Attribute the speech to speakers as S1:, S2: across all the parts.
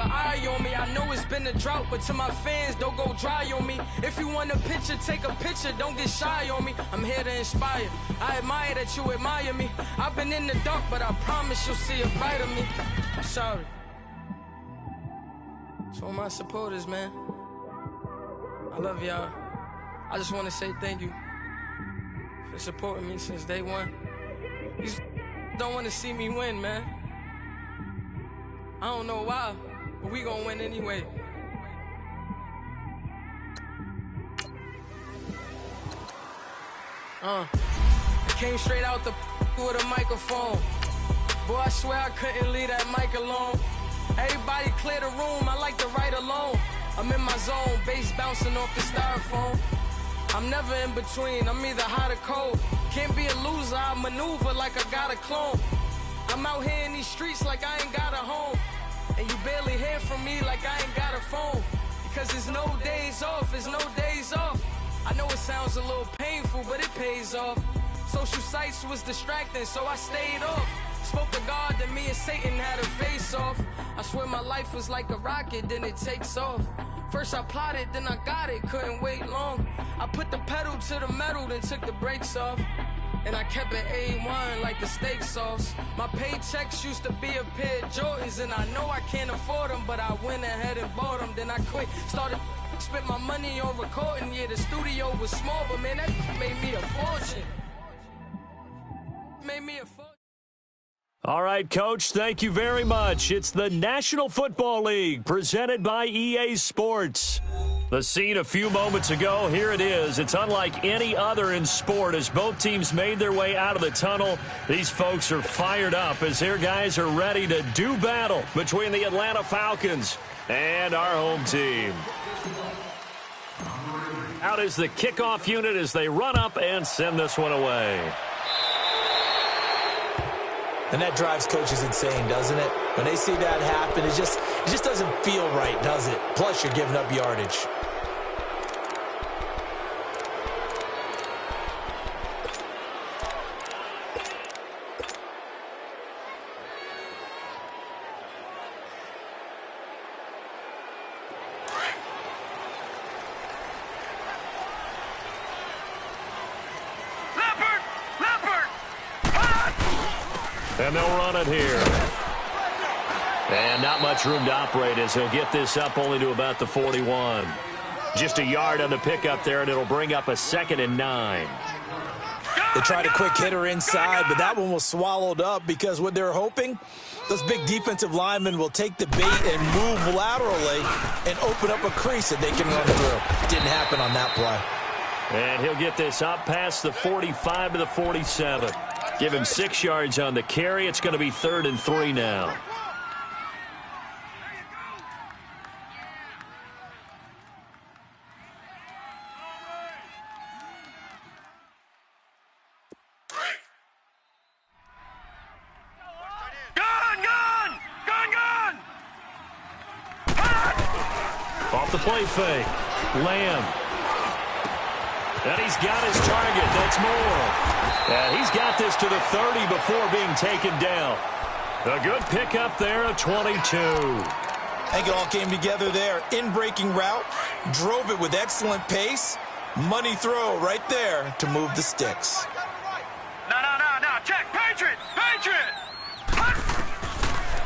S1: an eye on me. I know it's been a drought, but to my fans, don't go dry on me. If you want a picture, take a picture, don't get shy on me. I'm here to inspire. I admire that you admire me. I've been in the dark, but I promise you'll see a brighter me. I'm sorry. To all my supporters, man. I love y'all. I just want to say thank you for supporting me since day one. These don't want to see me win, man. I don't know why, but we gonna win anyway. I came straight out the with a microphone. Boy, I swear I couldn't leave that mic alone. Everybody clear the room, I like to write alone. I'm in my zone, bass bouncing off the styrofoam. I'm never in between, I'm either hot or cold. Can't be a loser, I maneuver like I got a clone. I'm out here in these streets like I ain't got a home. And you barely hear from me like I ain't got a phone. Because there's no days off, there's no days off. I know it sounds a little painful, but it pays off. Social sites was distracting, so I stayed off. Spoke to God that me and Satan had a face off. I swear my life was like a rocket, then it takes off. First I plotted, then I got it, couldn't wait long. I put the pedal to the metal, then took the brakes off. And I kept it A1 like the steak sauce. My paychecks used to be a pair of Jordans, and I know I can't afford them, but I went ahead and bought them. Then I quit, spent my money on recording. Yeah, the studio was small, but man, that made me a fortune. Made me a fortune.
S2: All right, Coach, thank you very much. It's the National Football League presented by EA Sports. The scene a few moments ago, here it is. It's unlike any other in sport as both teams made their way out of the tunnel. These folks are fired up as their guys are ready to do battle between the Atlanta Falcons and our home team. Out is the kickoff unit as they run up and send this one away.
S3: And that drives coaches insane, doesn't it? When they see that happen, it just doesn't feel right, does it? Plus, you're giving up yardage.
S2: And they'll run it here. And not much room to operate as he'll get this up only to about the 41. Just a yard on the pickup there, and it'll bring up a 2nd and 9.
S3: They tried a quick hitter inside, but that one was swallowed up because what they're hoping, those big defensive linemen will take the bait and move laterally and open up a crease that they can run through. Didn't happen on that play.
S2: And he'll get this up past the 45 to the 47. Give him 6 yards on the carry. It's going to be 3rd and 3 now. Off the play fake. Lamb. And he's got his target. That's Moore. And he's got this to the 30 before being taken down. A good pickup there at 22.
S3: I think it all came together there. In-breaking route. Drove it with excellent pace. Money throw right there to move the sticks.
S4: No. Check. Patriot.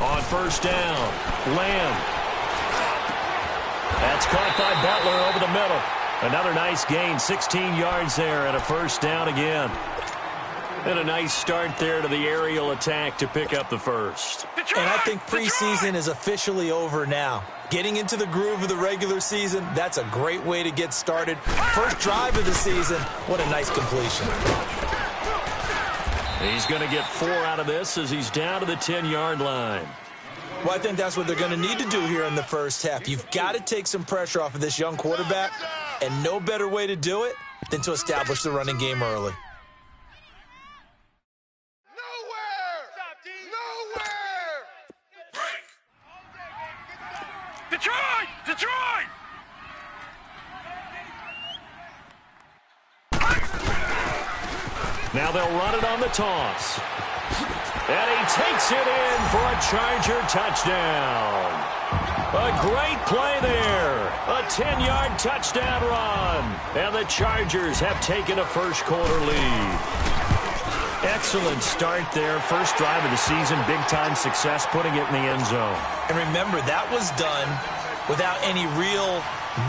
S2: On first down, Lamb. That's caught by Butler over the middle. Another nice gain, 16 yards there and a first down again. And a nice start there to the aerial attack to pick up the first.
S3: And I think preseason is officially over now. Getting into the groove of the regular season, that's a great way to get started. First drive of the season, what a nice completion.
S2: He's going to get 4 out of this as he's down to the 10-yard line.
S3: Well, I think that's what they're going to need to do here in the first half. You've got to take some pressure off of this young quarterback, and no better way to do it than to establish the running game early.
S4: Detroit!
S2: Now they'll run it on the toss. And he takes it in for a Charger touchdown. A great play there. A 10-yard touchdown run. And the Chargers have taken a first-quarter lead. Excellent start there. First drive of the season. Big-time success putting it in the end zone.
S3: And remember, that was done without any real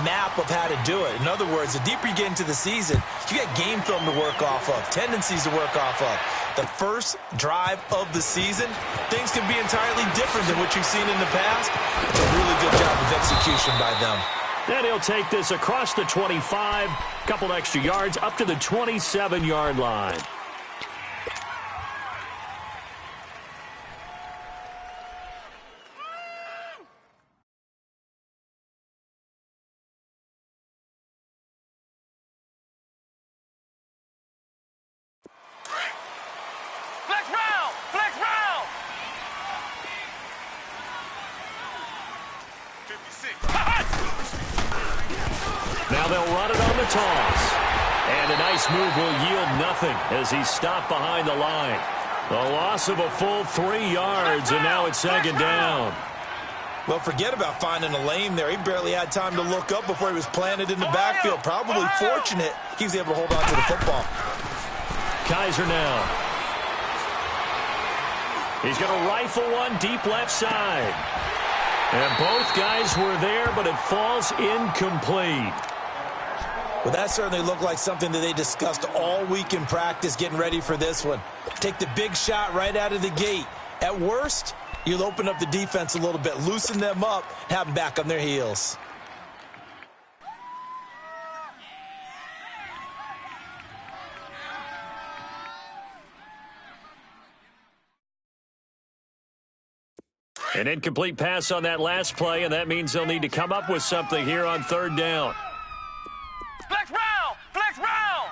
S3: map of how to do it. In other words, the deeper you get into the season, you got game film to work off of, tendencies to work off of. The first drive of the season, things can be entirely different than what you've seen in the past. It's a really good job of execution by them.
S2: Then he'll take this across the 25, couple extra yards, up to the 27-yard line. Now they'll run it on the toss. And a nice move will yield nothing as he's stopped behind the line. A loss of a full 3 yards, and now it's second down.
S3: Well, forget about finding a lane there. He barely had time to look up before he was planted in the backfield. Probably fortunate he was able to hold on to the football.
S2: Kaiser now. He's going to rifle one deep left side. And both guys were there, but it falls incomplete.
S3: Well, that certainly looked like something that they discussed all week in practice getting ready for this one. Take the big shot right out of the gate. At worst, you'll open up the defense a little bit, loosen them up, have them back on their heels.
S2: An incomplete pass on that last play, and that means they'll need to come up with something here on third down.
S4: Flex round! Flex round!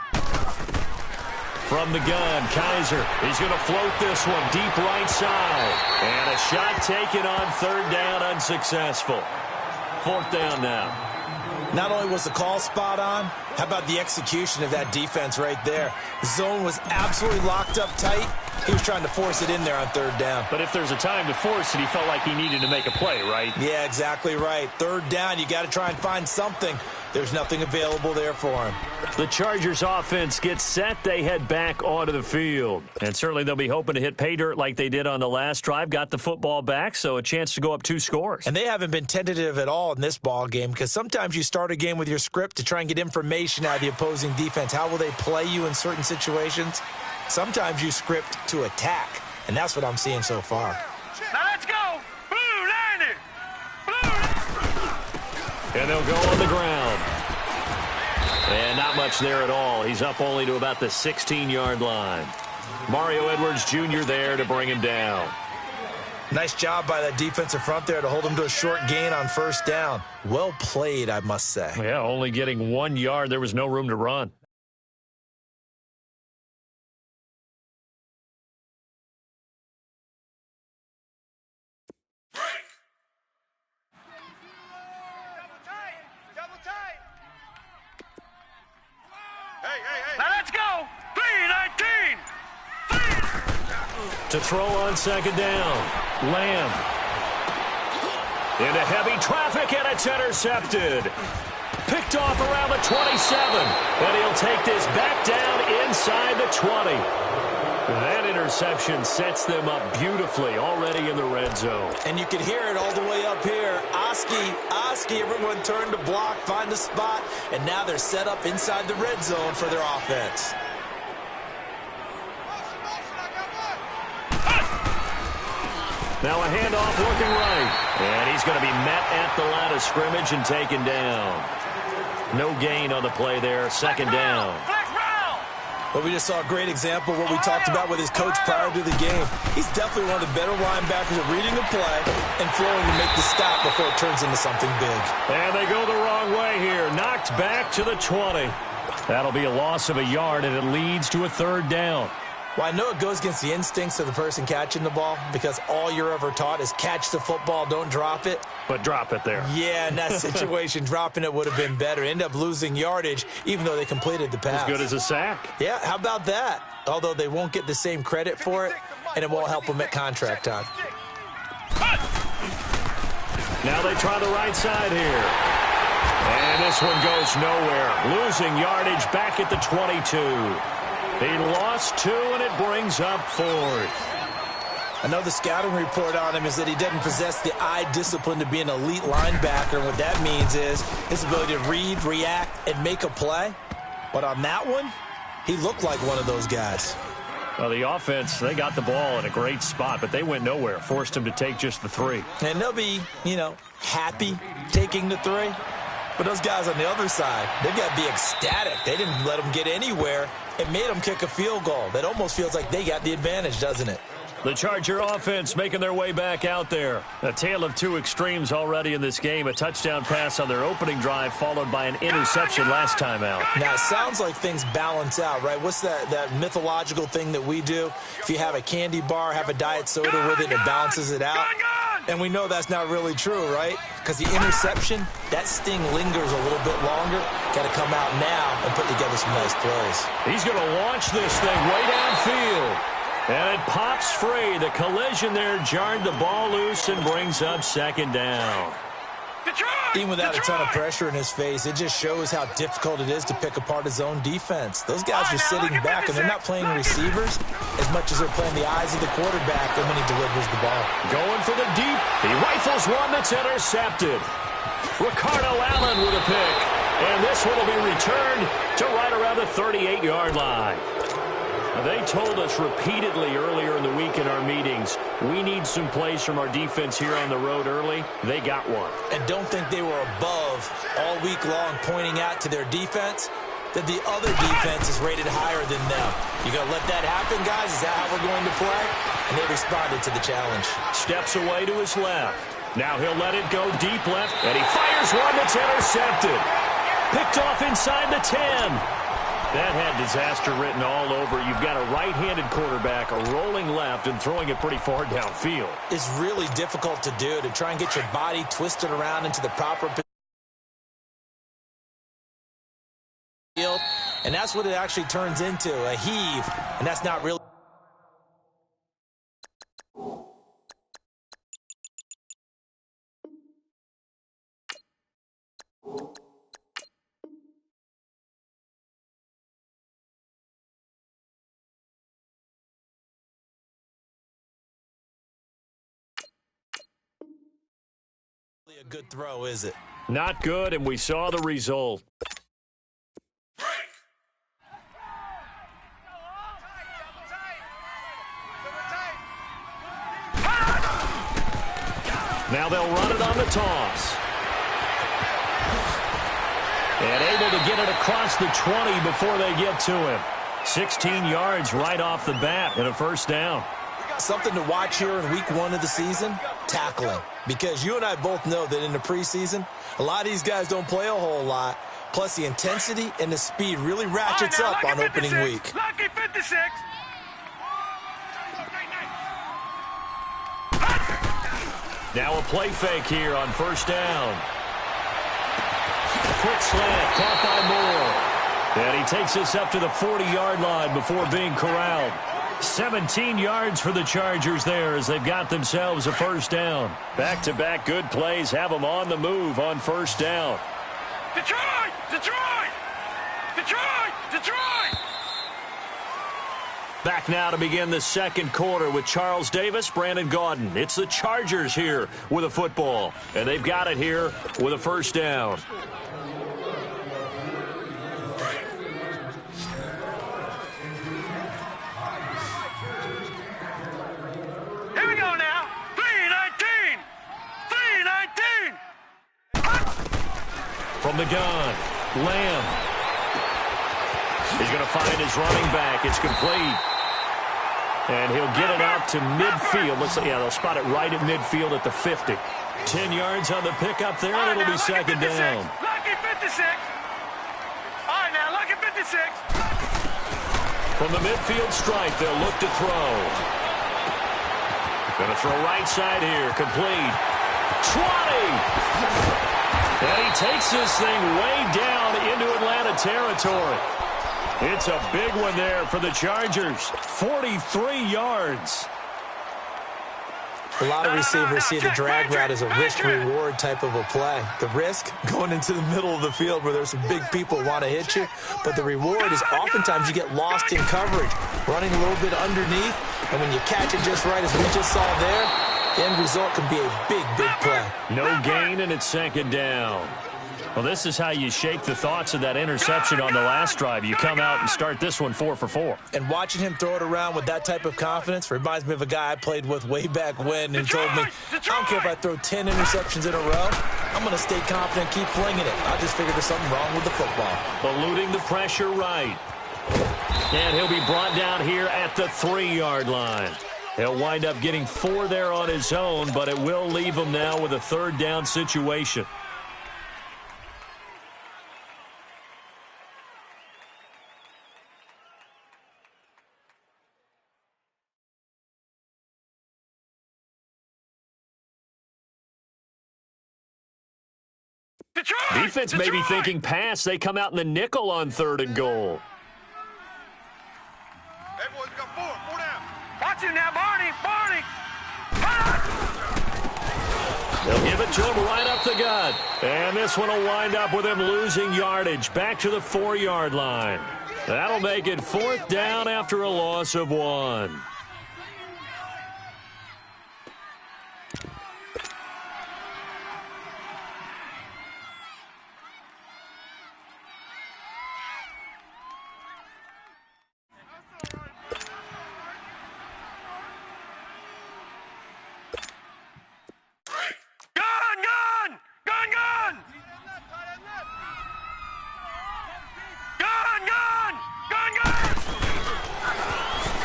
S2: From the gun, Kaiser. He's going to float this one deep right side. And a shot taken on third down, unsuccessful. Fourth down now.
S3: Not only was the call spot on, how about the execution of that defense right there? The zone was absolutely locked up tight. He was trying to force it in there on third down.
S2: But if there's a time to force it, he felt like he needed to make a play, right?
S3: Yeah, exactly right. Third down, you got to try and find something. There's nothing available there for him.
S2: The Chargers offense gets set. They head back onto the field. And certainly they'll be hoping to hit pay dirt like they did on the last drive. Got the football back, so a chance to go up 2 scores.
S3: And they haven't been tentative at all in this ball game because sometimes you start a game with your script to try and get information out of the opposing defense. How will they play you in certain situations? Sometimes you script to attack, and that's what I'm seeing so far.
S4: Now let's go! Blue landed! Blue!
S2: And they'll go on the ground. And not much there at all. He's up only to about the 16-yard line. Mario Edwards Jr. there to bring him down.
S3: Nice job by that defensive front there to hold him to a short gain on first down. Well played, I must say.
S2: Yeah, only getting 1 yard. There was no room to run.
S4: Now let's go! 3-19!
S2: To throw on second down. Lamb. Into heavy traffic, and it's intercepted. Picked off around the 27. And he'll take this back down inside the 20. That interception sets them up beautifully already in the red zone.
S3: And you can hear it all the way up here. Oski, everyone turned to block, find the spot, and now they're set up inside the red zone for their offense.
S2: Now a handoff looking right. And he's going to be met at the line of scrimmage and taken down. No gain on the play there. Second down.
S3: But we just saw a great example of what we talked about with his coach prior to the game. He's definitely one of the better linebackers at reading the play and flowing to make the stop before it turns into something big.
S2: And they go the wrong way here. Knocked back to the 20. That'll be a loss of a yard, and it leads to a third down.
S3: Well, I know it goes against the instincts of the person catching the ball because all you're ever taught is catch the football, don't drop it.
S2: But drop it there.
S3: Yeah, in that situation, dropping it would have been better. End up losing yardage, even though they completed the pass.
S2: As good as a sack.
S3: Yeah, how about that? Although they won't get the same credit for it, and it won't help them at contract time.
S2: Now they try the right side here. And this one goes nowhere. Losing yardage back at the 22. He lost 2, and it brings up 4th.
S3: Another scouting report on him is that he doesn't possess the eye discipline to be an elite linebacker. And what that means is his ability to read, react, and make a play. But on that one, he looked like one of those guys.
S2: Well, the offense, they got the ball in a great spot, but they went nowhere. Forced him to take just the 3.
S3: And they'll be, happy taking the 3. But those guys on the other side, they've got to be ecstatic. They didn't let them get anywhere. It made them kick a field goal. That almost feels like they got the advantage, doesn't it?
S2: The Charger offense making their way back out there. A tale of 2 extremes already in this game. A touchdown pass on their opening drive, followed by an interception last time out.
S3: Now, it sounds like things balance out, right? What's that mythological thing that we do? If you have a candy bar, have a diet soda with it, it balances it out. And we know that's not really true, right? Because the interception, that sting lingers a little bit longer. Got to come out now and put together some nice plays.
S2: He's going to launch this thing way downfield. And it pops free. The collision there jarred the ball loose and brings up 2nd down.
S3: Even without a ton of pressure in his face, it just shows how difficult it is to pick apart his own defense. Those guys are sitting back, and they're not playing receivers as much as they're playing the eyes of the quarterback when he delivers the ball.
S2: Going for the deep. He rifles one that's intercepted. Ricardo Allen with a pick. And this one will be returned to right around the 38-yard line. They told us repeatedly earlier in the week in our meetings, we need some plays from our defense here on the road early. They got one.
S3: And don't think they were above all week long pointing out to their defense that the other defense is rated higher than them. You going to let that happen, guys? Is that how we're going to play? And they responded to the challenge.
S2: Steps away to his left. Now he'll let it go deep left, and he fires one that's intercepted. Picked off inside the 10. That had disaster written all over. You've got a right-handed quarterback, a rolling left, and throwing it pretty far downfield.
S3: It's really difficult to do, to try and get your body twisted around into the proper field. And that's what it actually turns into, a heave. And that's not really... a good throw, is it?
S2: Not good, and we saw the result. Now they'll run it on the toss. And able to get it across the 20 before they get to him. 16 yards right off the bat and a 1st down.
S3: Something to watch here in week 1 of the season, tackling. Because you and I both know that in the preseason, a lot of these guys don't play a whole lot. Plus, the intensity and the speed really ratchets up on opening week.
S4: Lucky 56.
S2: Now a play fake here on 1st down. Quick slant, caught by Moore. And he takes us up to the 40-yard line before being corralled. 17 yards for the Chargers there as they've got themselves a 1st down. Back-to-back good plays have them on the move on 1st down.
S4: Detroit! Detroit! Detroit! Detroit!
S2: Back now to begin the 2nd quarter with Charles Davis, Brandon Gaudin. It's the Chargers here with a football, and they've got it here with a 1st down.
S4: Here we go now. 3-19. 3-19.
S2: From the gun, Lamb. He's going to find his running back. It's complete. And he'll get it out to midfield. They'll spot it right at midfield at the 50. 10 yards on the pickup there, and it'll be 2nd down.
S4: Lucky 56. All right, now, lucky 56.
S2: From the midfield stripe, they'll look to throw. Going to throw right side here, complete. 20! And he takes this thing way down into Atlanta territory. It's a big one there for the Chargers. 43 yards.
S3: A lot of receivers see the drag route as a risk-reward type of a play. The risk, going into the middle of the field where there's some big people who want to hit you, but the reward is oftentimes you get lost in coverage, running a little bit underneath, and when you catch it just right, as we just saw there, the end result can be a big, big play.
S2: No gain, and it's second down. Well, this is how you shake the thoughts of that interception on the last drive. You come out and start this one 4 for 4.
S3: And watching him throw it around with that type of confidence reminds me of a guy I played with way back when who told me, I don't care if I throw 10 interceptions in a row, I'm going to stay confident, keep flinging it. I just figured there's something wrong with the football.
S2: Eluding the pressure right. And he'll be brought down here at the 3-yard line. He'll wind up getting 4 there on his own, but it will leave him now with a 3rd down situation. Defense may be thinking pass. They come out in the nickel on 3rd and goal.
S4: Hey, boys, got 4 down. Watch him now, Barney.
S2: They'll give it to him right up the gut. And this one will wind up with him losing yardage. Back to the 4-yard line. That'll make it 4th down after a loss of 1.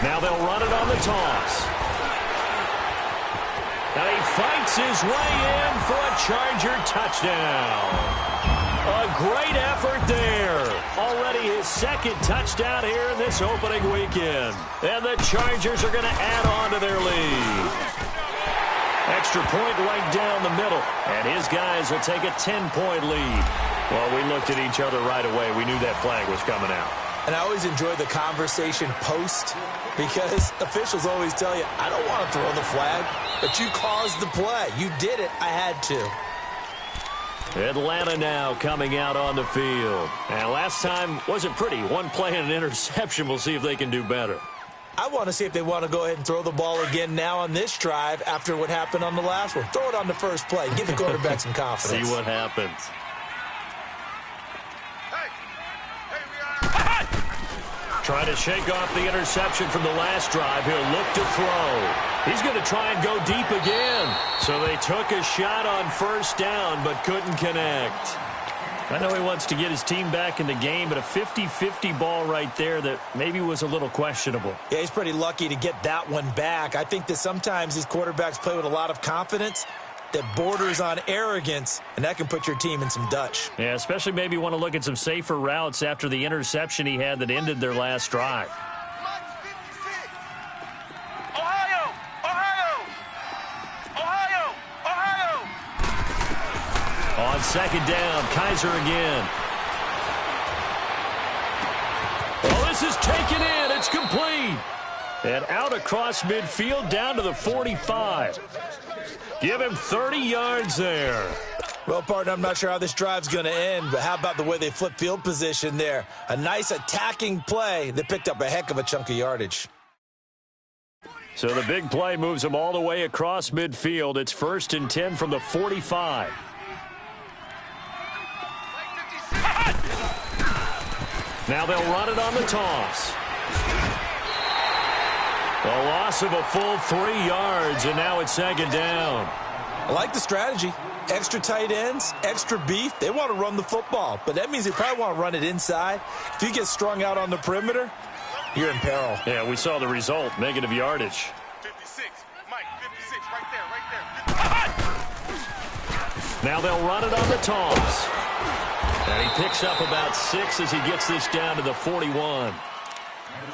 S2: Now they'll run it on the toss. And he fights his way in for a Charger touchdown. A great effort there. Already his 2nd touchdown here in this opening weekend. And the Chargers are going to add on to their lead. Extra point right down the middle. And his guys will take a 10-point lead. Well, we looked at each other right away. We knew that flag was coming out.
S3: And I always enjoy the conversation post because officials always tell you, I don't want to throw the flag, but you caused the play. You did it. I had to.
S2: Atlanta now coming out on the field. And last time wasn't pretty. 1 play and an interception. We'll see if they can do better.
S3: I want to see if they want to go ahead and throw the ball again now on this drive after what happened on the last one. Throw it on the first play. Give the quarterback some confidence.
S2: See what happens. Trying to shake off the interception from the last drive. He'll look to throw. He's going to try and go deep again. So they took a shot on 1st down but couldn't connect. I know he wants to get his team back in the game, but a 50-50 ball right there that maybe was a little questionable.
S3: Yeah, he's pretty lucky to get that one back. I think that sometimes these quarterbacks play with a lot of confidence that borders on arrogance, and that can put your team in some Dutch.
S2: Yeah, especially maybe want to look at some safer routes after the interception he had that ended their last drive. On 2nd down, Kaiser again. Oh, this is taken in. It's complete. And out across midfield down to the 45. Give him 30 yards there.
S3: Well, partner, I'm not sure how this drive's going to end, but how about the way they flip field position there? A nice attacking play that picked up a heck of a chunk of yardage.
S2: So the big play moves them all the way across midfield. It's 1st and 10 from the 45. Now they'll run it on the toss. A loss of a full 3 yards, and now it's 2nd down.
S3: I like the strategy. Extra tight ends, extra beef. They want to run the football, but that means they probably want to run it inside. If you get strung out on the perimeter, you're in peril.
S2: Yeah, we saw the result, negative yardage.
S4: 56, Mike, 56, right there.
S2: Now they'll run it on the toss. And he picks up about 6 as he gets this down to the 41.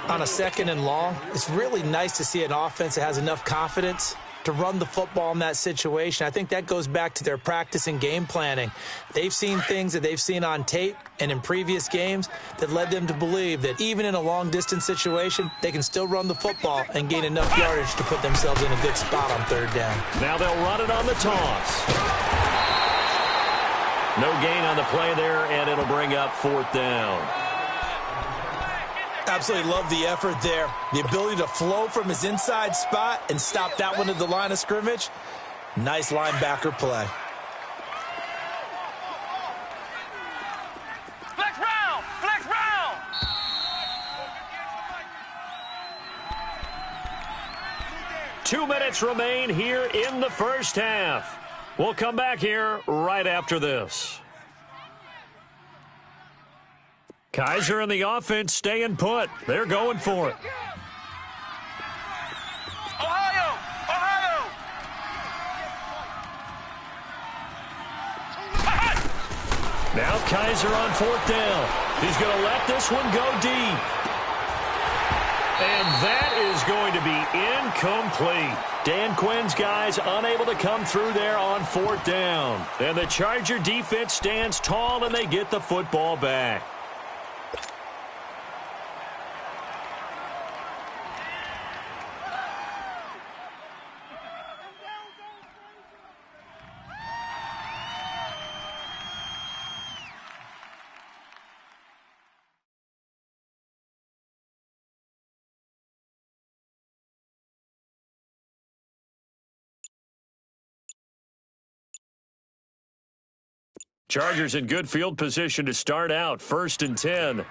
S3: On a 2nd and long, it's really nice to see an offense that has enough confidence to run the football in that situation. I think that goes back to their practice and game planning. They've seen things that they've seen on tape and in previous games that led them to believe that even in a long-distance situation, they can still run the football and gain enough yardage to put themselves in a good spot on third down.
S2: Now they'll run it on the toss. No gain on the play there, and it'll bring up fourth down.
S3: Absolutely love the effort there. The ability to flow from his inside spot and stop that one at the line of scrimmage. Nice linebacker play.
S4: Flex round! Flex round!
S2: 2 minutes remain here in the first half. We'll come back here right after this. Kaiser and the offense staying put. They're going for it.
S4: Ohio! Ohio!
S2: Now Kaiser on fourth down. He's going to let this one go deep. And that is going to be incomplete. Dan Quinn's guys unable to come through there on fourth down. And the Charger defense stands tall, and they get the football back. Chargers in good field position to start out, 1st and 10.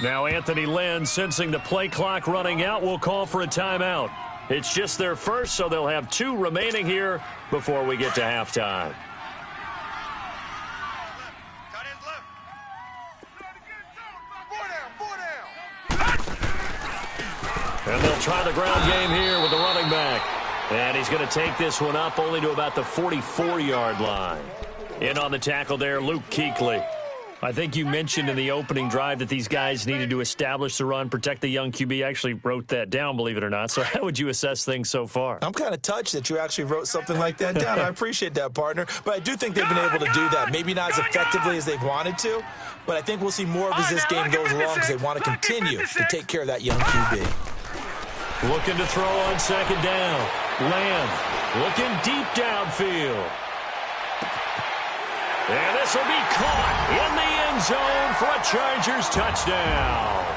S2: Now Anthony Lynn, sensing the play clock running out, will call for a timeout. It's just their first, so they'll have 2 remaining here before we get to halftime. And they'll try the ground game here with the running back. And he's going to take this one up only to about the 44-yard line. In on the tackle there, Luke Kuechly. I think you mentioned in the opening drive that these guys needed to establish the run, protect the young QB. I actually wrote that down, believe it or not. So how would you assess things so far?
S3: I'm kind of touched that you actually wrote something like that down. I appreciate that, partner. But I do think they've been able to do that. Maybe not as effectively as they've wanted to, but I think we'll see more of as this game goes along because they want to continue to take care of that young QB.
S2: Looking to throw on second down. Lamb looking deep downfield. And this will be caught in the end zone for a Chargers touchdown.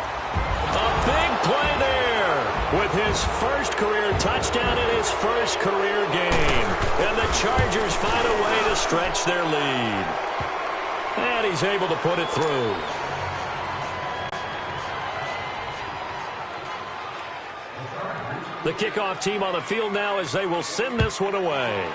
S2: A big play there with his first career touchdown in his first career game. And the Chargers find a way to stretch their lead. And he's able to put it through. The kickoff team on the field now as they will send this one away.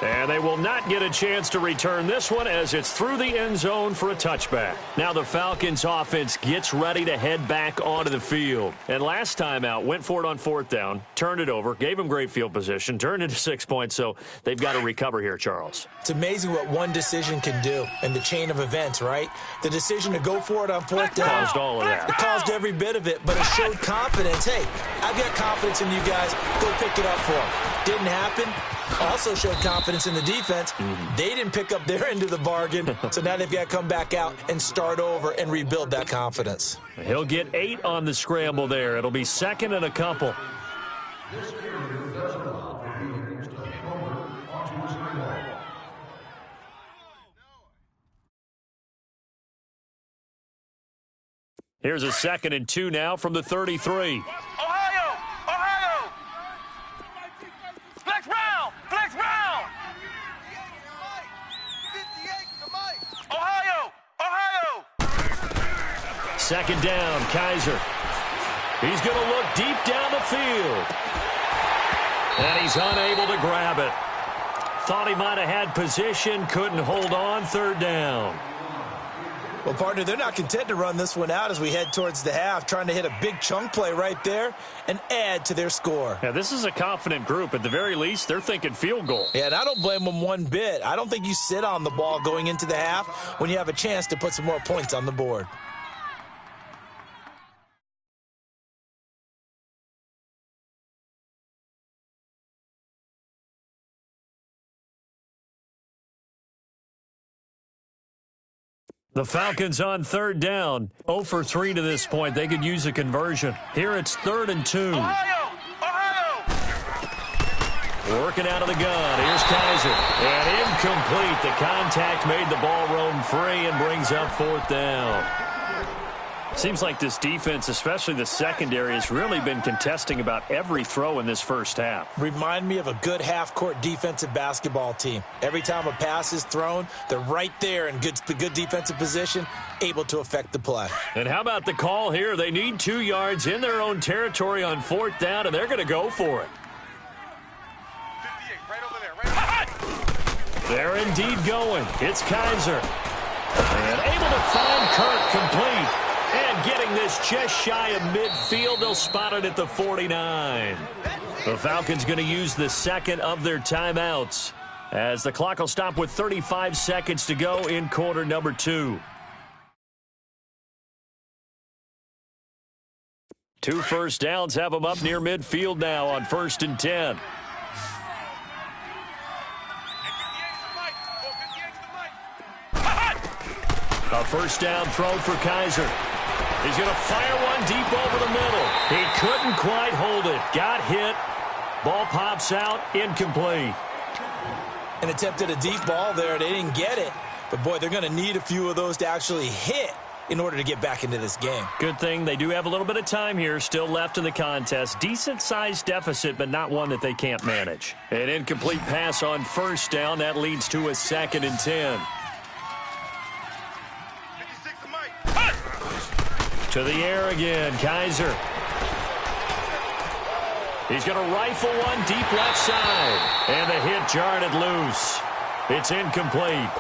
S2: And they will not get a chance to return this one as it's through the end zone for a touchback. Now the Falcons offense gets ready to head back onto the field. And last time out, went for it on fourth down, turned it over, gave them great field position, turned into 6 points, so they've got to recover here, Charles.
S3: It's amazing what one decision can do in the chain of events, right? The decision to go for it on fourth down.
S2: Caused all of that.
S3: It caused every bit of it, but it showed confidence. Hey, I've got confidence in you guys. Go pick it up for them. Didn't happen. Also showed confidence in the defense. They didn't pick up their end of the bargain, so now they've got to come back out and start over and rebuild that confidence.
S2: He'll get 8 on the scramble there. It'll be 2nd and a couple. Here's a 2nd and 2 now from the 33.
S4: Ohio! Ohio! Flex round! Flex round! Ohio! Ohio!
S2: 2nd down, Kaiser. He's going to look deep down the field. And he's unable to grab it. Thought he might have had position, couldn't hold on, 3rd down.
S3: Well, partner, they're not content to run this one out as we head towards the half, trying to hit a big chunk play right there and add to their score.
S2: Yeah, this is a confident group. At the very least, they're thinking field goal.
S3: Yeah, and I don't blame them one bit. I don't think you sit on the ball going into the half when you have a chance to put some more points on the board.
S2: The Falcons on third down. 0 for 3 to this point. They could use a conversion. Here it's 3rd and 2.
S4: Ohio!
S2: Working out of the gun. Here's Kaiser. And incomplete. The contact made the ball roam free and brings up 4th down. Seems like this defense, especially the secondary, has really been contesting about every throw in this first half.
S3: Remind me of a good half-court defensive basketball team. Every time a pass is thrown, they're right there in the good defensive position, able to affect the play.
S2: And how about the call here? They need 2 yards in their own territory on 4th down, and they're going to go for it.
S4: 58, right over there.
S2: They're indeed going. It's Kaiser. And able to find Kirk complete. And getting this just shy of midfield, they'll spot it at the 49. The Falcons going to use the second of their timeouts as the clock will stop with 35 seconds to go in quarter number 2. 2 first downs have them up near midfield now on 1st and 10. A first down throw for Kaiser. He's going to fire one deep over the middle. He couldn't quite hold it. Got hit. Ball pops out. Incomplete.
S3: An attempt at a deep ball there. They didn't get it. But, boy, they're going to need a few of those to actually hit in order to get back into this game.
S2: Good thing they do have a little bit of time here still left in the contest. Decent-sized deficit, but not one that they can't manage. An incomplete pass on first down. That leads to a 2nd and 10. To the air again, Kaiser. He's going to rifle one deep left side. And the hit jarred it loose. It's incomplete.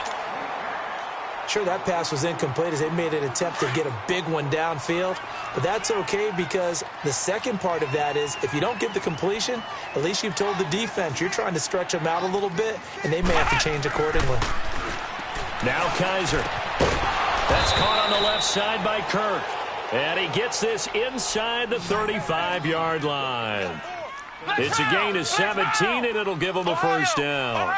S3: Sure, that pass was incomplete as they made an attempt to get a big one downfield. But that's okay because the second part of that is if you don't get the completion, at least you've told the defense you're trying to stretch them out a little bit, and they may have to change accordingly.
S2: Now Kaiser. That's caught on the left side by Kirk. And he gets this inside the 35-yard line. It's a gain of 17, and it'll give him a first down.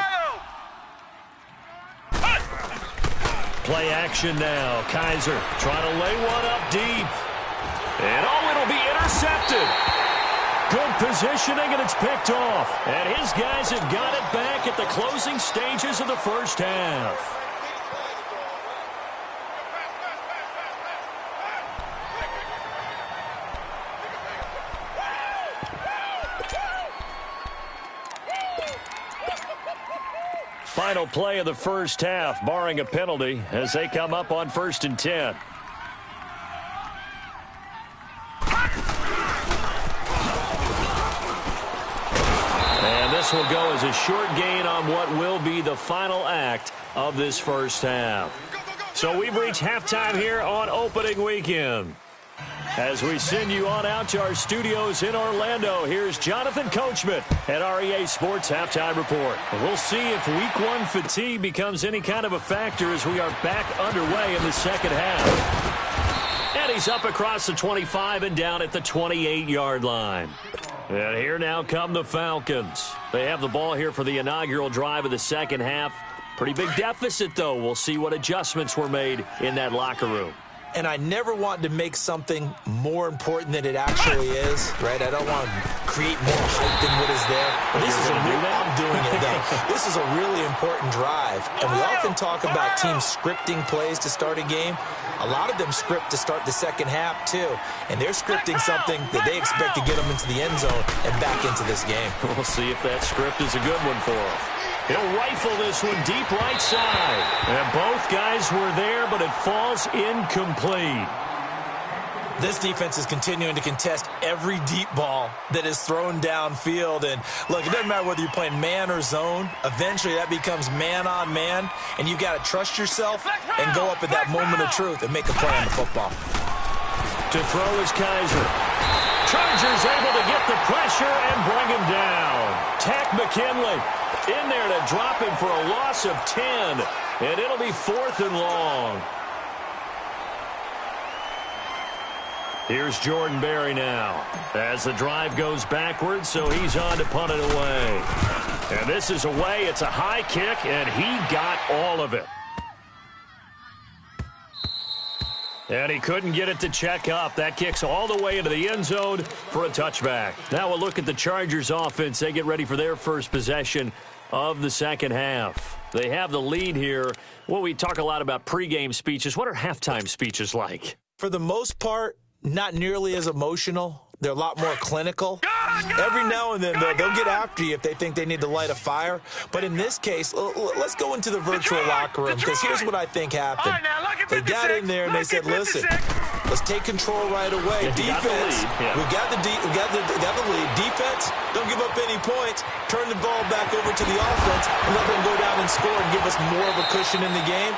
S2: Play action now. Kaiser trying to lay one up deep. And, it'll be intercepted. Good positioning, and it's picked off. And his guys have got it back at the closing stages of the first half. Final play of the first half, barring a penalty, as they come up on 1st and 10. And this will go as a short gain on what will be the final act of this first half. So we've reached halftime here on opening weekend. As we send you on out to our studios in Orlando, here's Jonathan Coachman at our EA Sports Halftime Report. We'll see if Week 1 fatigue becomes any kind of a factor as we are back underway in the second half. And he's up across the 25 and down at the 28-yard line. And here now come the Falcons. They have the ball here for the inaugural drive of the second half. Pretty big deficit, though. We'll see what adjustments were made in that locker room.
S3: And I never want to make something more important than it actually is, right? I don't want to create more hype than what is there. But this is I'm doing it, though. This is a really important drive. And we often talk about teams scripting plays to start a game. A lot of them script to start the second half, too. And they're scripting something that they expect to get them into the end zone and back into this game.
S2: We'll see if that script is a good one for them. He'll rifle this one deep right side. And both guys were there, but it falls incomplete.
S3: This defense is continuing to contest every deep ball that is thrown downfield. And, look, it doesn't matter whether you're playing man or zone. Eventually, that becomes man on man. And you got to trust yourself and go up at that moment of truth and make a play on the football.
S2: To throw is Kaiser. Chargers able to get the pressure and bring him down. Tack McKinley in there to drop him for a loss of 10. And it'll be 4th and long. Here's Jordan Berry now as the drive goes backwards, so he's on to punt it away. And this is away. It's a high kick, and he got all of it. And he couldn't get it to check up. That kicks all the way into the end zone for a touchback. Now we'll look at the Chargers offense. They get ready for their first possession of the second half. They have the lead here. Well, we talk a lot about pregame speeches. What are halftime speeches like?
S3: For the most part, not nearly as emotional. They're a lot more clinical. Every now and then, though, they'll get after you if they think they need to light a fire. But in this case, let's go into the virtual locker room, because here's what I think happened. They got in there and they said, listen, let's take control right away. Defense, we got the lead. Defense, don't give up any points. Turn the ball back over to the offense and let them go down and score and give us more of a cushion in the game.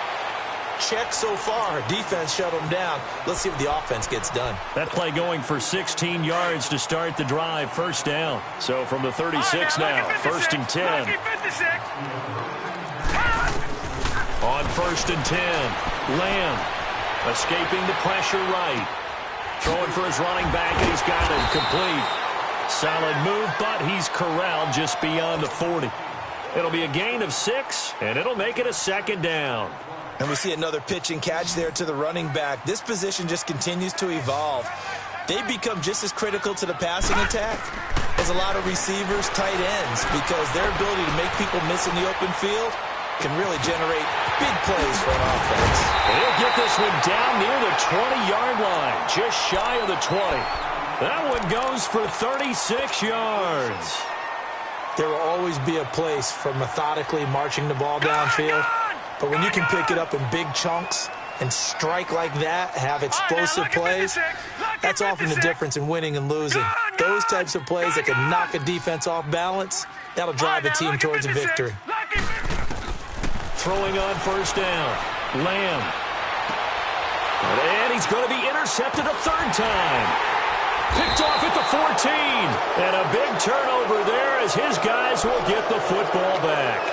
S3: Check so far. Defense shut them down. Let's see what the offense gets done.
S2: That play going for 16 yards to start the drive. First down. So from the 36 now, first and 10. On first and 10, Lamb escaping the pressure right. Throwing for his running back, and he's got it complete. Solid move, but he's corralled just beyond the 40. It'll be a gain of 6, and it'll make it a second down.
S3: And we see another pitch and catch there to the running back. This position just continues to evolve. They become just as critical to the passing attack as a lot of receivers, tight ends, because their ability to make people miss in the open field can really generate big plays for an offense.
S2: He'll get this one down near the 20-yard line, just shy of the 20. That one goes for 36 yards.
S3: There will always be a place for methodically marching the ball downfield. But when you can pick it up in big chunks and strike like that, have explosive plays, that's often the difference in winning and losing. Those types of plays that can knock a defense off balance, that'll drive a team towards a victory.
S2: Throwing on first down, Lamb. And he's going to be intercepted a third time. Picked off at the 14. And a big turnover there as his guys will get the football back.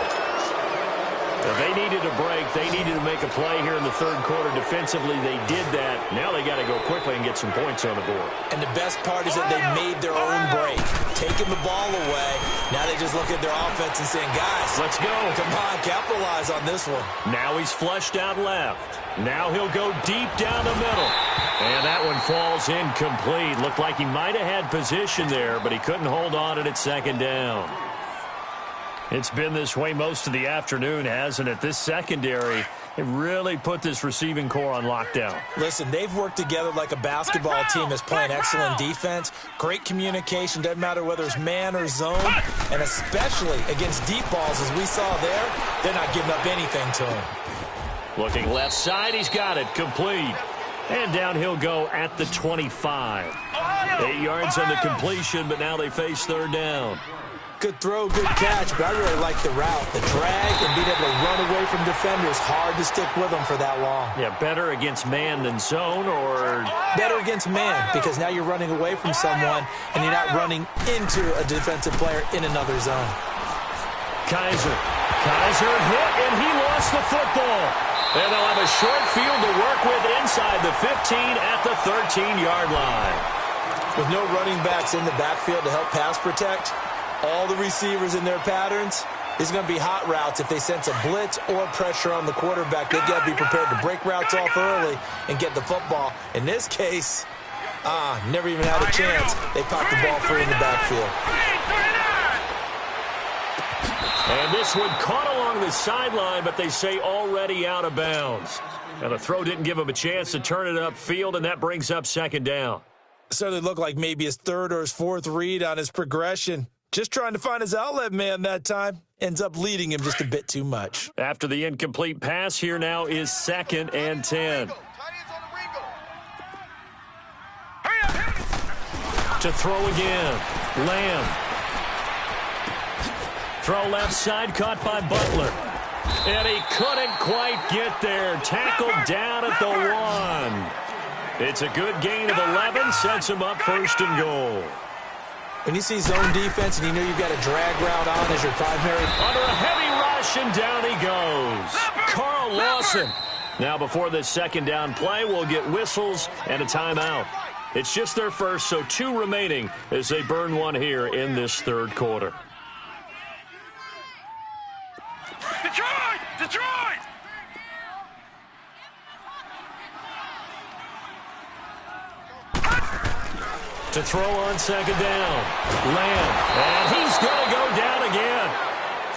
S2: If they needed a break, they needed to make a play here in the third quarter. Defensively, they did that. Now they got to go quickly and get some points on the board.
S3: And the best part is that they made their own break, taking the ball away. Now they just look at their offense and saying, guys,
S2: let's go.
S3: Come on, capitalize on this one.
S2: Now he's flushed out left. Now he'll go deep down the middle. And that one falls incomplete. Looked like he might have had position there, but he couldn't hold on at second down. It's been this way most of the afternoon, hasn't it? This secondary, it really put this receiving core on lockdown.
S3: Listen, they've worked together like a basketball team that's playing excellent defense. Great communication, doesn't matter whether it's man or zone. And especially against deep balls, as we saw there, they're not giving up anything to him.
S2: Looking left side, he's got it, complete. And down he'll go at the 25. 8 yards on the completion, but now they face third down.
S3: Good throw, good catch, but I really like the route. The drag and being able to run away from defenders, hard to stick with them for that long.
S2: Yeah, better against man than zone, or?
S3: Better against man, because now you're running away from someone and you're not running into a defensive player in another zone.
S2: Kaiser hit, and he lost the football. And they'll have a short field to work with inside the 15 at the 13-yard line.
S3: With no running backs in the backfield to help pass protect, all the receivers in their patterns, it's going to be hot routes. If they sense a blitz or pressure on the quarterback, they've got to be prepared to break routes off early and get the football. In this case, never even had a chance. They popped the ball free in the backfield.
S2: And this one caught along the sideline, but they say already out of bounds. Now the throw didn't give him a chance to turn it upfield, and that brings up second down.
S3: Certainly looked like maybe his third or his fourth read on his progression. Just trying to find his outlet man that time. Ends up leading him just a bit too much.
S2: After the incomplete pass, here now is 2nd and 10. To throw again. Lamb. Throw left side, caught by Butler. And he couldn't quite get there. Tackled down at the 1. It's a good gain of 11. Sets him up 1st and goal.
S3: When you see zone defense and you know you've got a drag route on as your primary.
S2: Under a heavy rush, and down he goes. Carl Lawson. Now before this second down play, we'll get whistles and a timeout. It's just their first, so 2 remaining as they burn one here in this third quarter.
S4: Detroit!
S2: To throw on second down. Lamb. And he's going to go down again.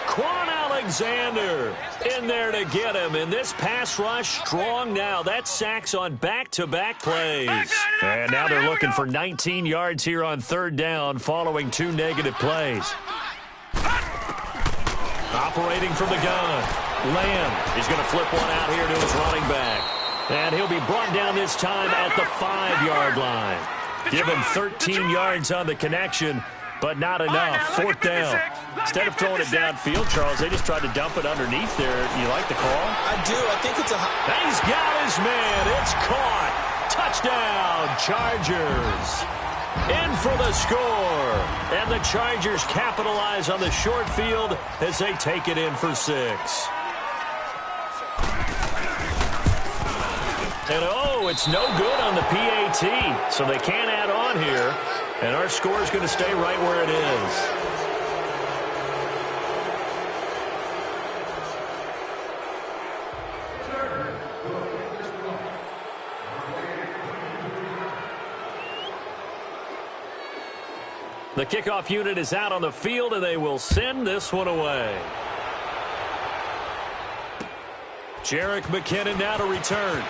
S2: Quan Alexander in there to get him. And this pass rush strong now. That's sacks on back-to-back plays. And now they're looking for 19 yards here on third down following 2 negative plays. Operating from the gun. Lamb is going to flip one out here to his running back. And he'll be brought down this time at the 5-yard line. Give him 13 yards on the connection, but not enough. Fourth down. Instead of throwing it downfield, Charles, they just tried to dump it underneath there. You like the call?
S3: I do. I think it's a...
S2: He's got his man. It's caught. Touchdown, Chargers. In for the score. And the Chargers capitalize on the short field as they take it in for 6. And, it's no good on the PAT, so they can't add on here. And our score is going to stay right where it is. The kickoff unit is out on the field, and they will send this one away. Jerick McKinnon now to return.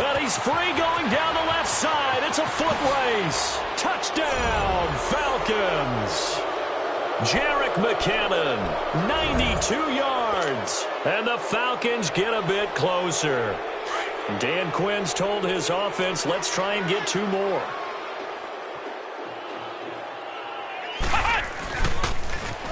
S2: And he's free going down the left side. It's a foot race. Touchdown, Falcons. Jerick McKinnon, 92 yards. And the Falcons get a bit closer. Dan Quinn's told his offense, let's try and get 2 more.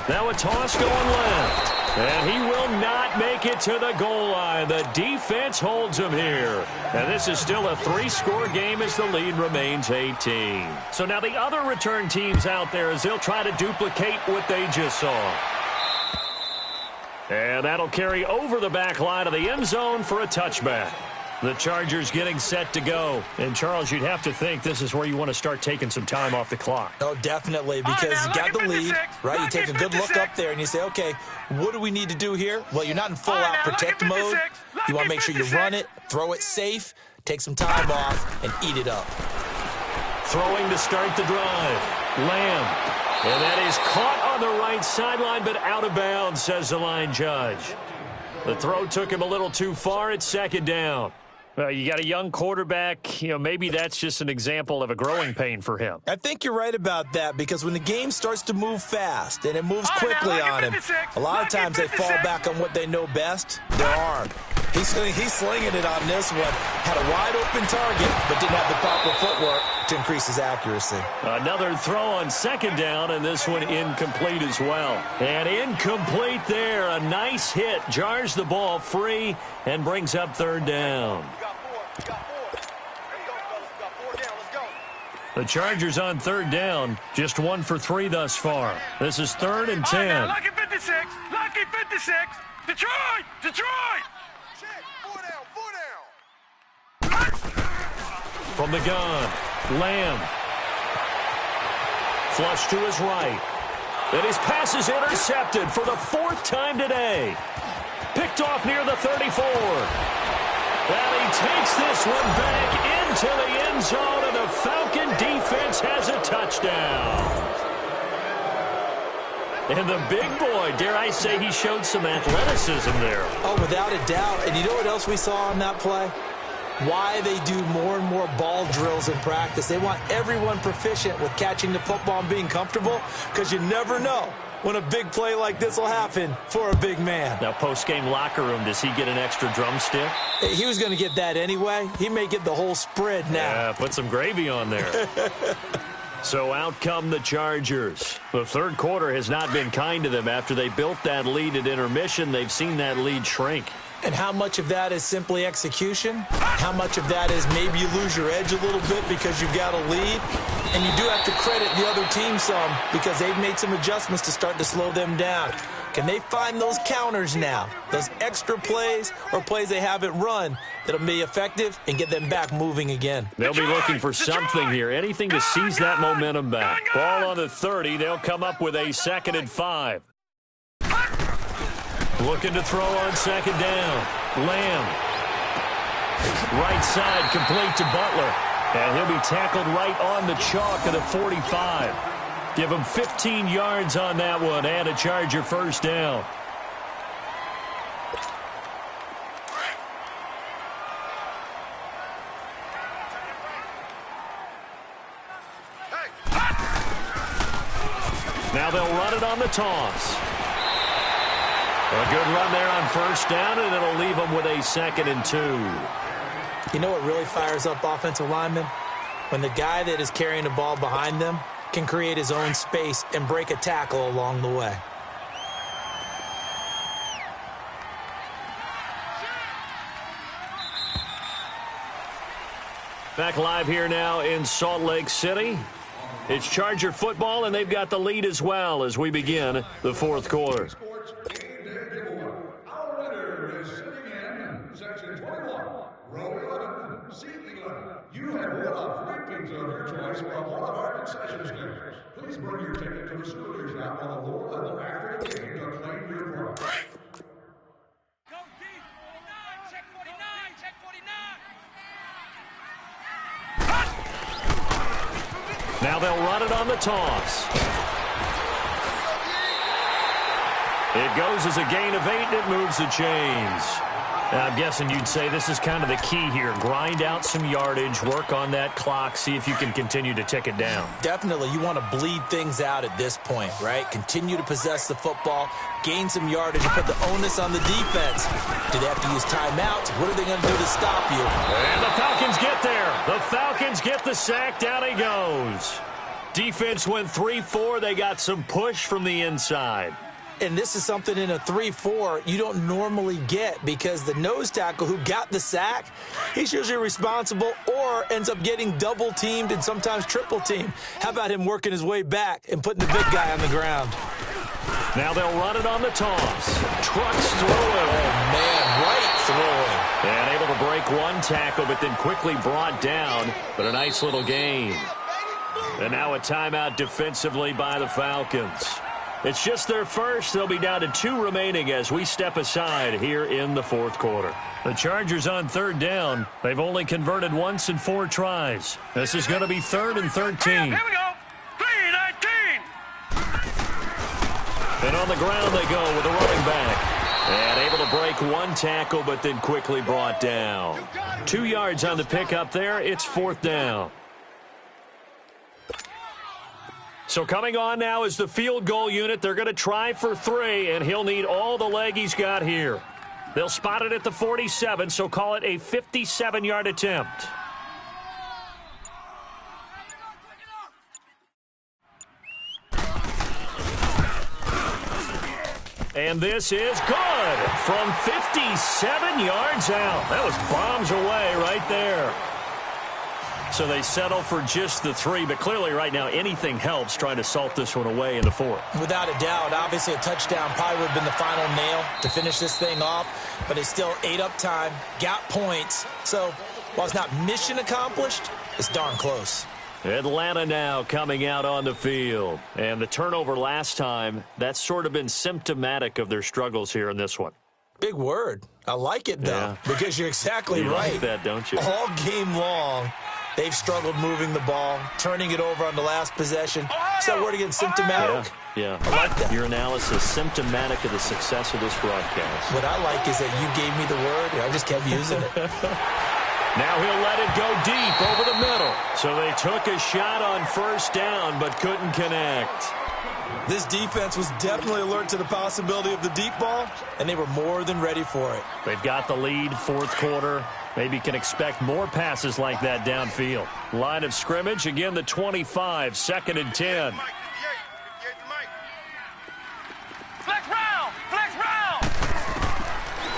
S2: Now a toss going left. And he will not make it to the goal line. The defense holds him here. And this is still a 3-score game as the lead remains 18. So now the other return teams out there as they'll try to duplicate what they just saw. And that'll carry over the back line of the end zone for a touchback. The Chargers getting set to go. And, Charles, you'd have to think this is where you want to start taking some time off the clock.
S3: Oh, definitely, because you got the lead, right? You take a good look up there and you say, okay, what do we need to do here? Well, you're not in full-out protect mode. You want to make sure you run it, throw it safe, take some time off, and eat it up.
S2: Throwing to start the drive. Lamb. And that is caught on the right sideline, but out of bounds, says the line judge. The throw took him a little too far. It's second down. Well, you got a young quarterback. Maybe that's just an example of a growing pain for him.
S3: I think you're right about that because when the game starts to move fast and it moves quickly on him, a lot of times they fall back on what they know best, their arm. He's slinging it on this one. Had a wide-open target, but didn't have the proper footwork to increase his accuracy.
S2: Another throw on second down, and this one incomplete as well. And incomplete there. A nice hit. Jars the ball free and brings up third down. The Chargers on third down, just 1 for 3 thus far. This is 3rd and 10.
S4: Now, lucky 56, lucky 56. Detroit, Detroit.
S2: From the gun, Lamb. Flush to his right. And his pass is intercepted for the 4th time today. Picked off near the 34. And he takes this one back into the end zone, and the Falcon defense has a touchdown. And the big boy, dare I say, he showed some athleticism there.
S3: Oh, without a doubt. And you know what else we saw on that play? Why they do more and more ball drills in practice. They want everyone proficient with catching the football and being comfortable because you never know when a big play like this will happen for a big man.
S2: Now, post-game locker room, does he get an extra drumstick?
S3: He was going to get that anyway. He may get the whole spread now.
S2: Yeah, put some gravy on there. So out come the Chargers. The third quarter has not been kind to them. After they built that lead at intermission, they've seen that lead shrink.
S3: And how much of that is simply execution? How much of that is maybe you lose your edge a little bit because you've got a lead? And you do have to credit the other team some because they've made some adjustments to start to slow them down. Can they find those counters now, those extra plays or plays they haven't run that'll be effective and get them back moving again?
S2: They'll be looking for something here, anything to seize that momentum back. Ball on the 30. They'll come up with a 2nd and 5. Looking to throw on second down. Lamb Right side complete to Butler. And he'll be tackled right on the chalk of the 45. Give him 15 yards on that one and a Charger first down. Now they'll run it on the toss. A good run there on first down, and it'll leave them with a 2nd and 2.
S3: You know what really fires up offensive linemen? When the guy that is carrying the ball behind them can create his own space and break a tackle along the way.
S2: Back live here now in Salt Lake City. It's Charger football, and they've got the lead as well as we begin the 4th quarter.
S5: Our winner is sitting in section 21, row 11, seat 11. You have one of rankings of your choice from one of our concession stands. Please bring your ticket to the souvenir shop on the lower level after the game to claim your prize.
S4: Go deep. 49, check 49, check 49.
S2: Now they'll run it on the toss. It goes as a gain of 8, and it moves the chains. I'm guessing you'd say this is kind of the key here. Grind out some yardage, work on that clock, see if you can continue to tick it down.
S3: Definitely, you want to bleed things out at this point, right? Continue to possess the football, gain some yardage, and put the onus on the defense. Do they have to use timeouts? What are they going to do to stop you?
S2: And the Falcons get there. The Falcons get the sack. Down he goes. Defense went 3-4. They got some push from the inside.
S3: And this is something in a 3-4 you don't normally get because the nose tackle who got the sack, he's usually responsible or ends up getting double-teamed and sometimes triple-teamed. How about him working his way back and putting the big guy on the ground?
S2: Now they'll run it on the toss. Trucks throwing.
S3: Oh, man, right throwing.
S2: And able to break one tackle, but then quickly brought down. But a nice little gain. And now a timeout defensively by the Falcons. It's just their first. They'll be down to 2 remaining as we step aside here in the 4th quarter. The Chargers on 3rd down. They've only converted once in 4 tries. This is going to be 3rd and 13.
S4: Here we go. 3-19.
S2: And on the ground they go with a running back. And able to break one tackle, but then quickly brought down. 2 yards on the pickup there. It's 4th down. So coming on now is the field goal unit. They're going to try for 3, and he'll need all the leg he's got here. They'll spot it at the 47, so call it a 57-yard attempt. And this is good from 57 yards out. That was bombs away right there. So they settle for just the 3, but clearly right now anything helps trying to salt this one away in the 4th.
S3: Without a doubt, obviously a touchdown probably would have been the final nail to finish this thing off, but it's still ate up time, got points. So while it's not mission accomplished, it's darn close.
S2: Atlanta now coming out on the field. And the turnover last time, that's sort of been symptomatic of their struggles here in this one.
S3: Big word. I like it, though, because you're exactly right.
S2: Like that, don't you?
S3: All game long, they've struggled moving the ball, turning it over on the last possession. Is that word again, symptomatic?
S2: Yeah.
S3: I like that.
S2: Your analysis, symptomatic of the success of this broadcast.
S3: What I like is that you gave me the word, and I just kept using it.
S2: Now he'll let it go deep over the middle. So they took a shot on first down, but couldn't connect.
S3: This defense was definitely alert to the possibility of the deep ball, and they were more than ready for it.
S2: They've got the lead, 4th quarter. Maybe can expect more passes like that downfield. Line of scrimmage, again the 25, 2nd and 10.
S4: Flex round! Flex round!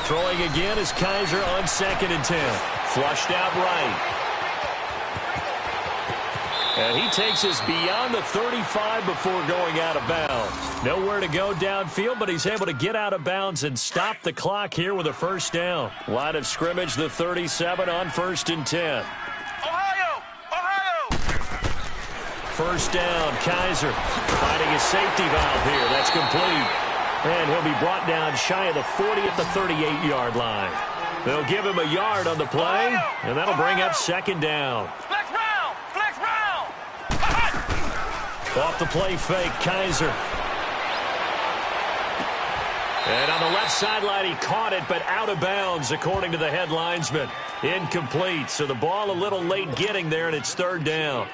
S2: Throwing again is Kaiser on 2nd and 10. Flushed out right. And he takes us beyond the 35 before going out of bounds. Nowhere to go downfield, but he's able to get out of bounds and stop the clock here with a first down. Line of scrimmage, the 37 on 1st and 10.
S4: Ohio! Ohio!
S2: First down, Kaiser finding a safety valve here. That's complete. And he'll be brought down shy of the 40 at the 38-yard line. They'll give him a yard on the play, and that'll bring up second down.
S4: Flex round! Flex round!
S2: Off the play fake, Kaiser. And on the left sideline, he caught it, but out of bounds, according to the head linesman. Incomplete, so the ball a little late getting there, and it's third down.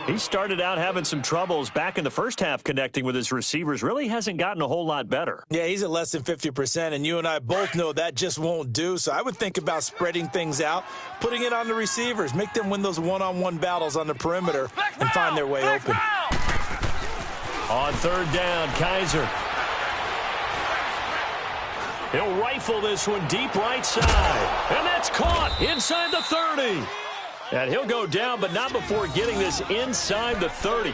S2: He started out having some troubles back in the first half connecting with his receivers. Really hasn't gotten a whole lot better.
S3: Yeah, he's at less than 50%, and you and I both know that just won't do. So I would think about spreading things out, putting it on the receivers, make them win those one-on-one battles on the perimeter and find their way open.
S2: On third down, Kaiser. He'll rifle this one deep right side. And that's caught inside the 30. And he'll go down, but not before getting this inside the 30.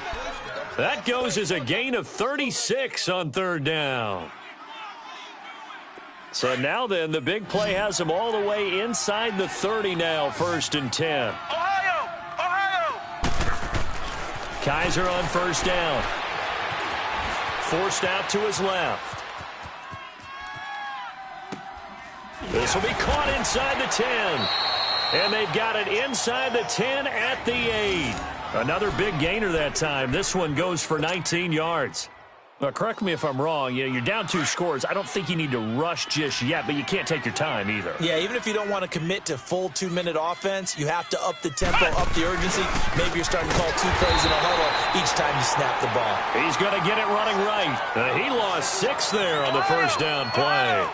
S2: That goes as a gain of 36 on third down. So now then, the big play has him all the way inside the 30 now, 1st and 10.
S4: Ohio! Ohio!
S2: Kaiser on first down. Forced out to his left. This will be caught inside the 10. And they've got it inside the 10 at the 8. Another big gainer that time. This one goes for 19 yards. Now, correct me if I'm wrong. You're down 2 scores. I don't think you need to rush just yet, but you can't take your time either.
S3: Yeah, even if you don't want to commit to full 2-minute offense, you have to up the tempo, up the urgency. Maybe you're starting to call 2 plays in a huddle each time you snap the ball.
S2: He's going to get it running right. He lost 6 there on the first down play.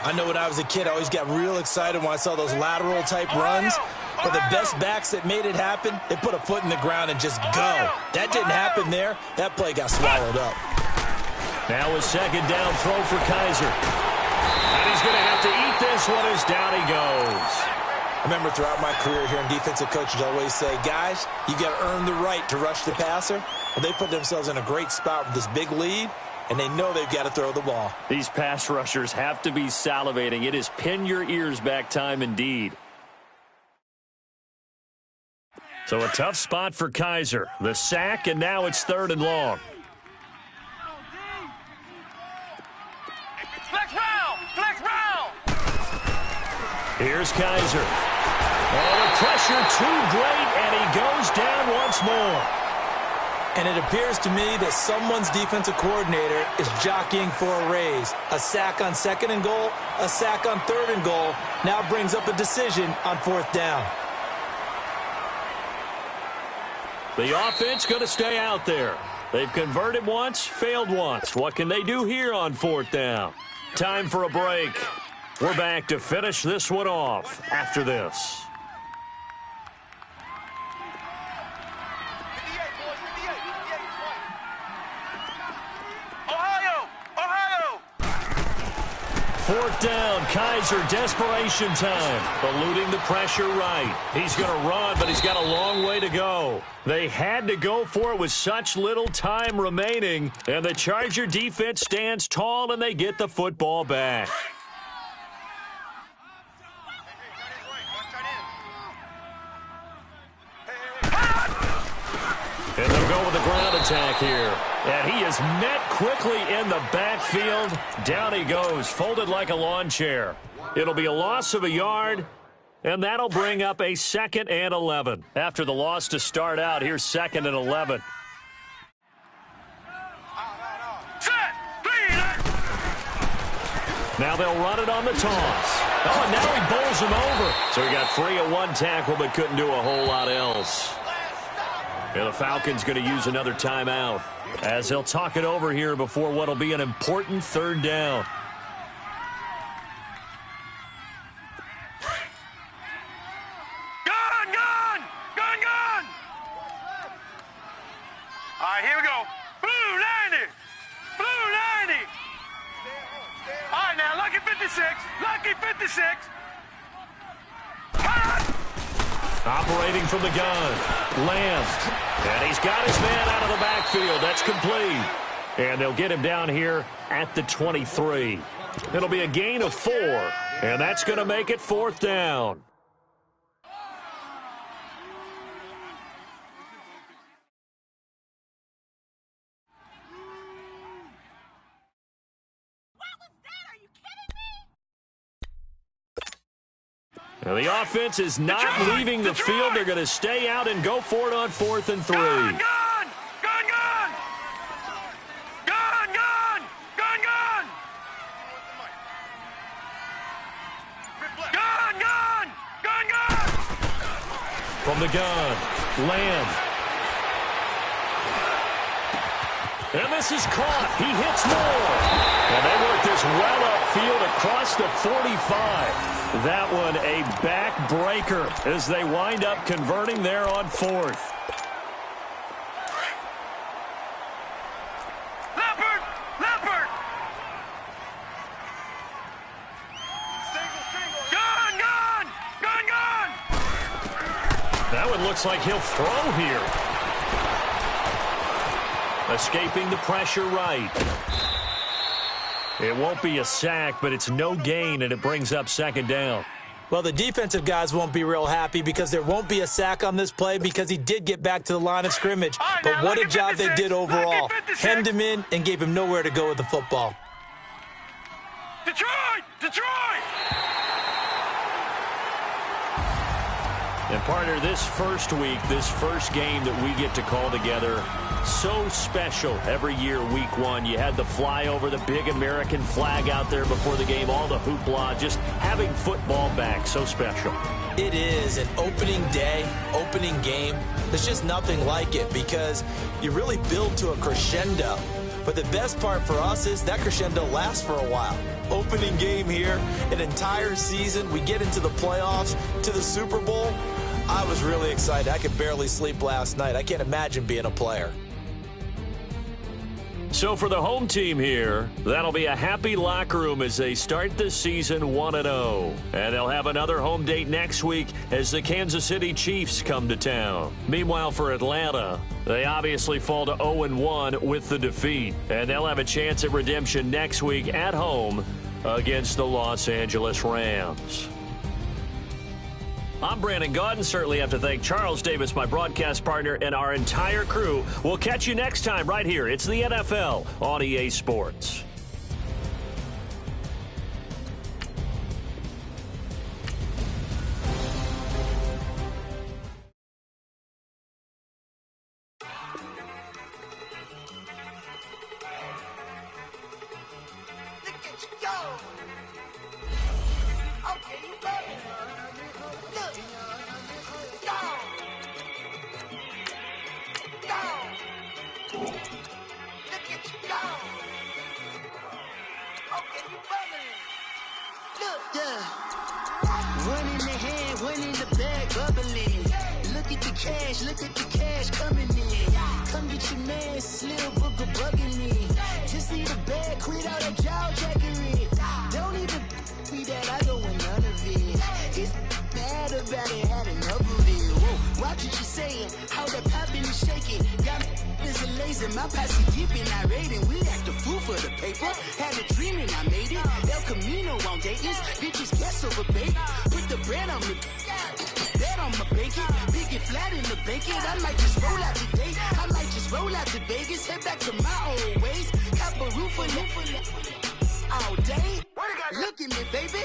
S3: I know when I was a kid, I always got real excited when I saw those lateral-type runs. But the best backs that made it happen, they put a foot in the ground and just go. That didn't happen there. That play got swallowed up.
S2: Now a second down throw for Kaiser. And he's going to have to eat this one as down he goes.
S3: I remember throughout my career hearing defensive coaches always say, guys, you got to earn the right to rush the passer. Well, they put themselves in a great spot with this big lead. And they know they've got to throw the ball.
S2: These pass rushers have to be salivating. It is pin your ears back time indeed. So a tough spot for Kaiser. The sack, and now it's 3rd and long.
S4: Flex round! Flex round!
S2: Here's Kaiser. Oh, the pressure too great, and he goes down once more.
S3: And it appears to me that someone's defensive coordinator is jockeying for a raise. A sack on 2nd and goal, a sack on 3rd and goal, now brings up a decision on 4th down.
S2: The offense going to stay out there. They've converted once, failed once. What can they do here on 4th down? Time for a break. We're back to finish this one off after this. Fourth down, Kaiser, desperation time. Eluding the pressure right. He's going to run, but he's got a long way to go. They had to go for it with such little time remaining, and the Charger defense stands tall, and they get the football back. And they'll go with the ground attack here. And he is met quickly in the backfield. Down he goes, folded like a lawn chair. It'll be a loss of a yard, and that'll bring up a 2nd and 11. After the loss to start out, here's 2nd and 11. Now they'll run it on the toss. Oh, and now he bowls him over. So he got free of 1 tackle, but couldn't do a whole lot else. And the Falcons going to use another timeout as they'll talk it over here before what will be an important 3rd down.
S4: Gun! Gun! Gun! Gun! All right, here we go. Blue 90! Blue 90! All right, now, lucky 56. Lucky 56. Cut!
S2: Operating from the gun. Lamb. And he's got his man out of the backfield. That's complete. And they'll get him down here at the 23. It'll be a gain of 4. And that's going to make it 4th down. Now the offense is not leaving the field. They're going to stay out and go for it on 4th and 3.
S4: Gun! Gun! Gun! Gun! Gun! Gun! Gun! Gun! Gun! Gun! Gun! Gun!
S2: From the gun, Lamb. And this is caught. He hits more. And they work this well upfield across the 45. That one a backbreaker as they wind up converting there on 4th.
S4: Leopard! Leopard! Single. Gun! Gun! Gun! Gun!
S2: That one looks like he'll throw here. Escaping the pressure right. It won't be a sack, but it's no gain, and it brings up 2nd down.
S3: Well, the defensive guys won't be real happy because there won't be a sack on this play because he did get back to the line of scrimmage. But what a job they did overall. Hemmed him in and gave him nowhere to go with the football.
S4: Detroit! Detroit!
S2: And partner, this first week, this first game that we get to call together, so special every year, week 1. You had the flyover, the big American flag out there before the game, all the hoopla, just having football back, so special.
S3: It is an opening day, opening game. There's just nothing like it because you really build to a crescendo. But the best part for us is that crescendo lasts for a while. Opening game here, an entire season. We get into the playoffs, to the Super Bowl. I was really excited. I could barely sleep last night. I can't imagine being a player.
S2: So for the home team here, that'll be a happy locker room as they start the season 1-0. And they'll have another home date next week as the Kansas City Chiefs come to town. Meanwhile, for Atlanta, they obviously fall to 0-1 with the defeat. And they'll have a chance at redemption next week at home against the Los Angeles Rams. I'm Brandon Gaudin. Certainly have to thank Charles Davis, my broadcast partner, and our entire crew. We'll catch you next time right here. It's the NFL on EA Sports.
S6: Look at the cash coming in. Come get your man, Slim Booker bugging me. Just need a bag, quit all that jaw jackery. Don't even be that, I don't want none of it. He's mad about it, had enough of it. Whoa, watch what you saying, how that poppin' and shaking. Got me is a lazy, my posse keeping irate, and we act a fool for the paper. Had a dream and I made it. El Camino on Dayton's, bitches guess over bait. Put the bread on me. Bet on my bacon, big and flat in the bacon. I might just roll out today. I might just roll out to Vegas, head back to my old ways. Cop a roof for all day. Look at me, baby.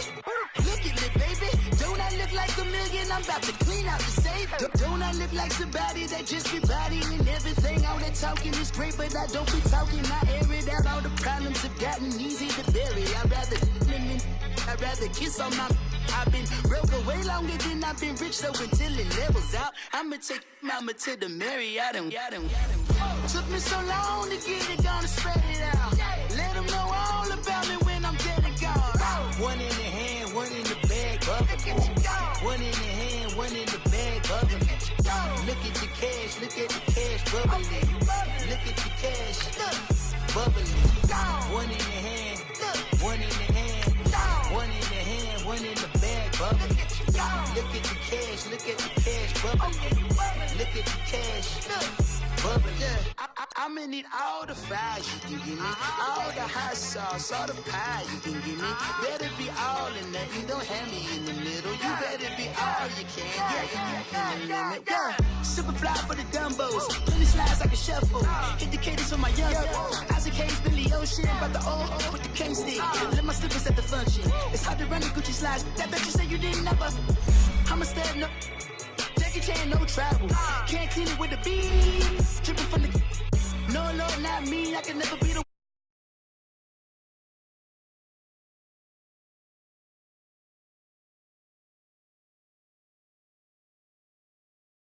S6: Look at me, baby. Don't I look like a million? I'm about to clean out the safe. Don't I look like somebody that just be bodying everything? All that talking is great, but I don't be talking. I air it out. All the problems have gotten easy to bury. I'd rather kiss on my. I've been broke way longer than I've been rich, so until it levels out, I'ma take mama to the Marriott and took me so long to get it, gonna spread it out. Let them know all about me when I'm dead and gone. One in the hand, one in the bag, bubbling. One in the hand, one in the bag, bubbling. Look at the cash, bubbling. Look at the cash, bubbling. One in the hand, one in the hand, one in the hand, one in the bag, bubbling. Look at the cash, bubbling. Look at the cash, bubbling. I'ma need all the fries you can give me, all the hot sauce, all the pie you can give me. Better be all in nothing, don't have me in the middle. You better be all you can, yeah. Super fly for the Dumbos, plenty slides like a shuffle. Hit the cadence on my young Isaac Hayes, Billy Ocean, about the old with the cane stick. Let my slippers at the function. It's hard to run the Gucci slides. That bet you say you didn't never. I'ma step no. Jackie Chan, no travel. Can't clean it with the beat. Dripping from the. No, Lord, not me. I can never be the.